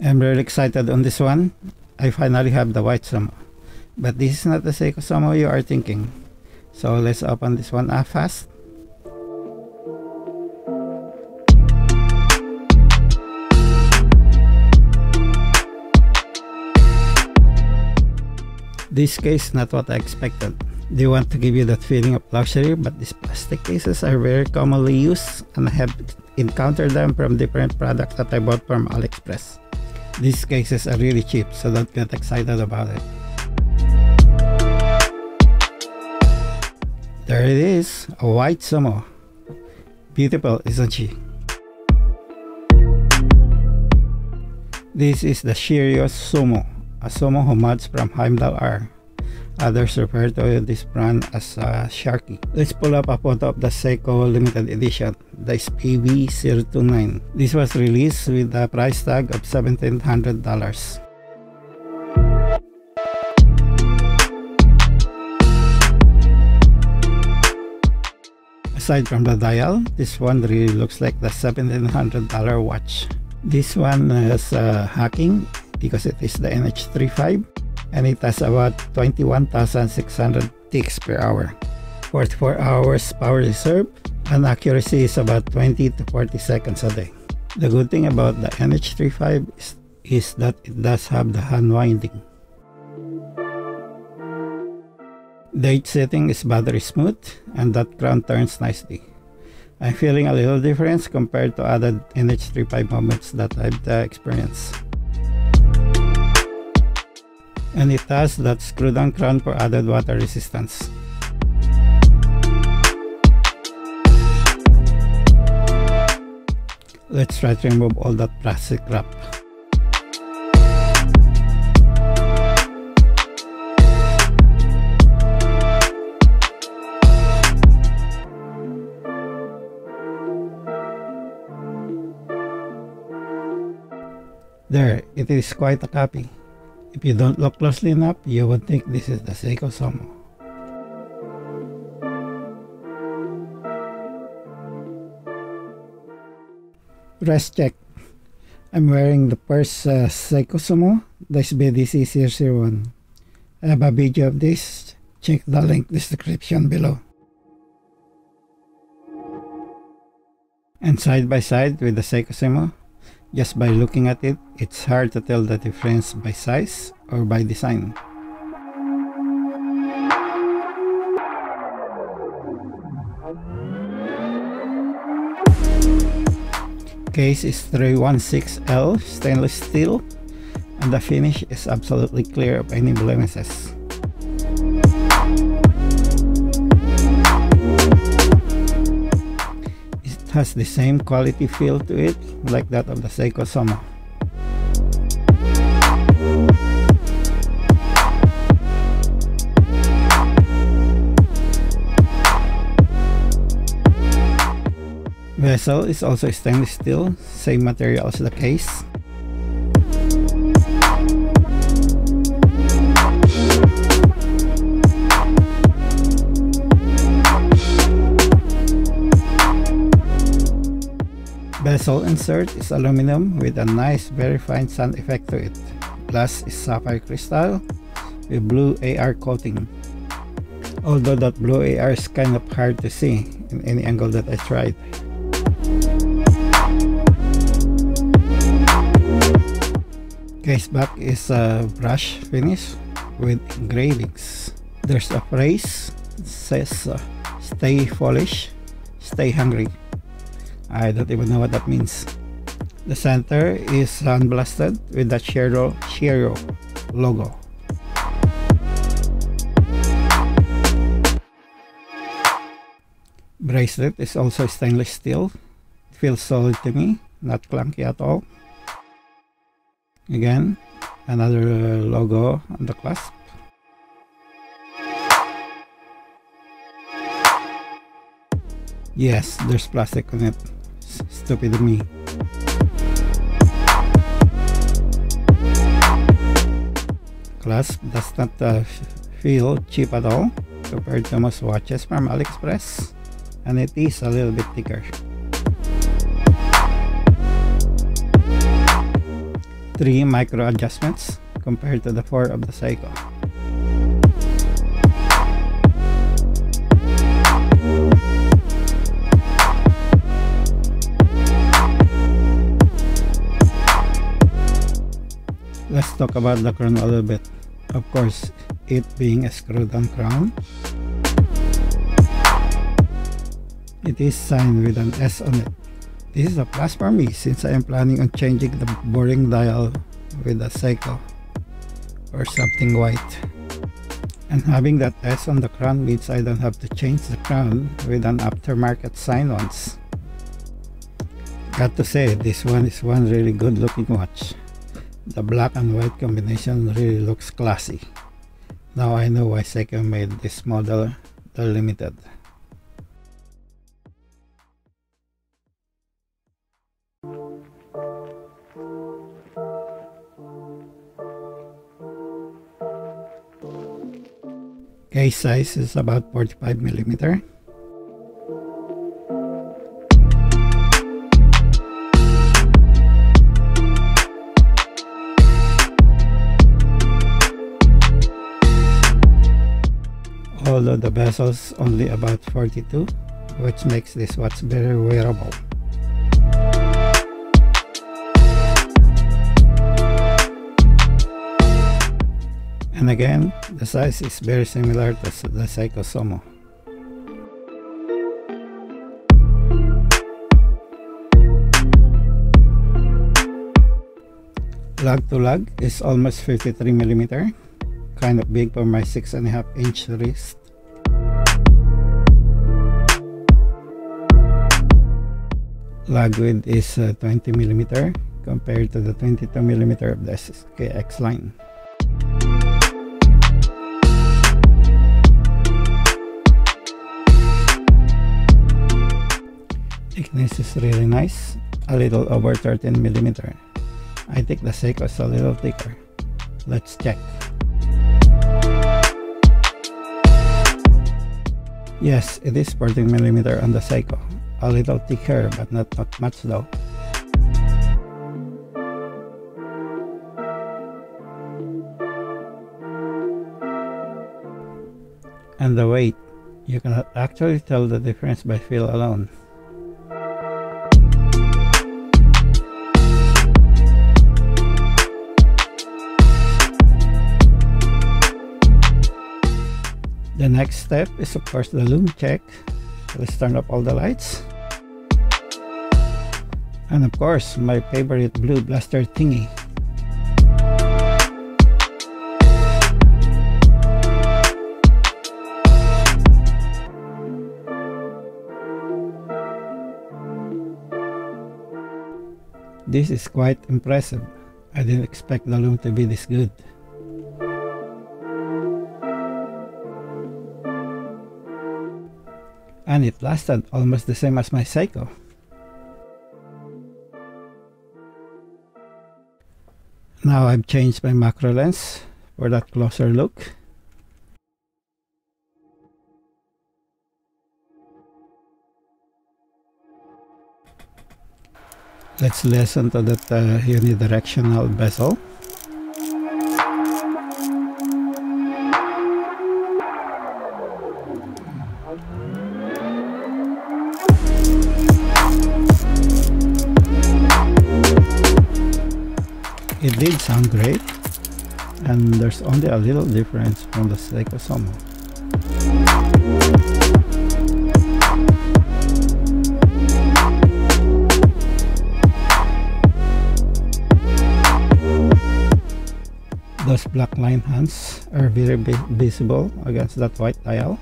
I'm really excited on this one. I finally have the white SUMO. But this is not the Seiko SUMO you are thinking. So let's open this one up fast. This case is not what I expected. They want to give you that feeling of luxury, but these plastic cases are very commonly used and I have encountered them from different products that I bought from AliExpress. These cases are really cheap, so don't get excited about it. There it is, a white SUMO. Beautiful, isn't she? This is the Shirryu SUMO, a SUMO homage from Heimdallr. Others refer to this brand as Sharky. Let's pull up a photo of the Seiko limited edition, the SPV029. This was released with a price tag of $1,700. Aside from the dial, this one really looks like the $1,700 watch. This one has hacking because it is the NH35 and it has about 21,600 ticks per hour. 44 hours power reserve and accuracy is about 20 to 40 seconds a day. The good thing about the NH35 is that it does have the hand winding. The edge setting is buttery smooth and that crown turns nicely. I'm feeling a little difference compared to other NH35 moments that I've experienced. And it has that screw-down crown for added water resistance. Let's try to remove all that plastic wrap. There, it is quite a copy. If you don't look closely enough, you would think this is the Seiko SUMO. Rest check. I'm wearing the first Seiko SUMO, the SBDC001. I have a video of this. Check the link in the description below. And side by side with the Seiko SUMO, just by looking at it, it's hard to tell the difference by size or by design. Case is 316L stainless steel and the finish is absolutely clear of any blemishes. It has the same quality feel to it like that of the Seiko SUMO. Vessel is also stainless steel, same material as the case. Bezel insert is aluminum with a nice very fine sand effect to it. Glass is sapphire crystal with blue AR coating. Although that blue AR is kind of hard to see in any angle that I tried. Case back is a brush finish with engravings. There's a phrase that says stay foolish, stay hungry. I don't even know what that means. The center is sandblasted with the Shirryu logo. Bracelet is also stainless steel. It feels solid to me, not clunky at all. Again, another logo on the clasp. Yes, there's plastic on it. Stupid of me. Clasp does not feel cheap at all compared to most watches from AliExpress, and it is a little bit thicker. 3 micro adjustments compared to the 4 of the Seiko. Let's talk about the crown a little bit. Of course, it being a screwed-on crown, it is signed with an S on it. This is a plus for me since I am planning on changing the boring dial with a Seiko or something white. And having that S on the crown means I don't have to change the crown with an aftermarket sign once. Got to say, this one is one really good looking watch. The black and white combination really looks classy. Now I know why Seiko made this model the limited. Case size is about 45mm. Although the bezel's only about 42, which makes this watch very wearable. And again, the size is very similar to the Seiko SUMO. Lug to lug is almost 53mm, kind of big for my 6.5-inch wrist. Lug width is 20mm compared to the 22mm of the SKX line. Thickness is really nice, a little over 13mm. I think the Seiko is a little thicker. Let's check. Yes, it is 14mm on the Seiko. A little thicker, but not much though. And the weight, you cannot actually tell the difference by feel alone. The next step is of course the lume check. Let's turn up all the lights. And of course, my favorite blue blaster thingy. This is quite impressive. I didn't expect the lume to be this good. And it lasted almost the same as my Seiko. Now I've changed my macro lens for that closer look. Let's listen to that unidirectional bezel. It did sound great, and there's only a little difference from the Seiko SUMO. Those black line hands are very visible against that white dial.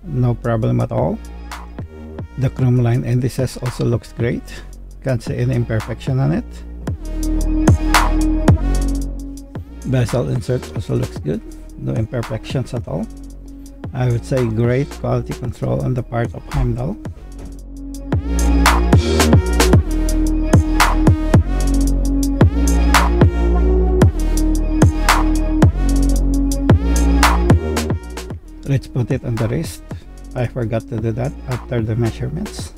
No problem at all. The chrome line indices also looks great. Can't see any imperfection on it. Bezel insert also looks good, no imperfections at all. I would say great quality control on the part of Heimdallr. Let's put it on the wrist. I forgot to do that after the measurements.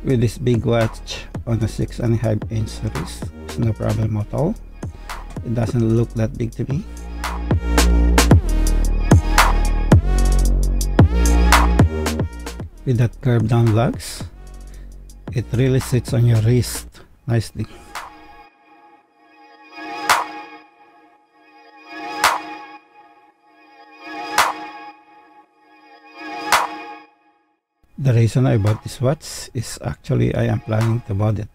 with this big watch on a 6.5-inch wrist. It's no problem at all. It doesn't look that big to me. With that curved down lugs, it really sits on your wrist nicely. The reason I bought this watch is actually I am planning to mod it.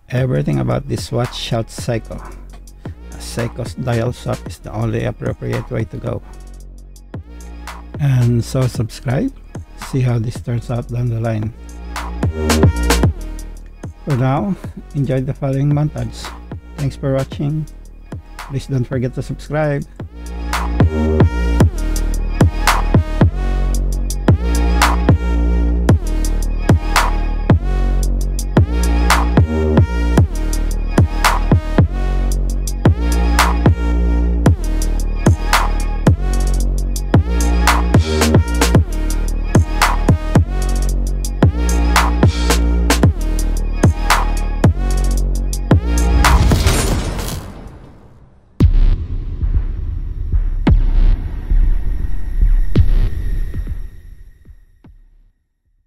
Everything about this watch shouts Seiko. A Seiko's dial swap is the only appropriate way to go. And so subscribe, see how this turns out down the line. For now, enjoy the following montage. Thanks for watching. Please don't forget to subscribe.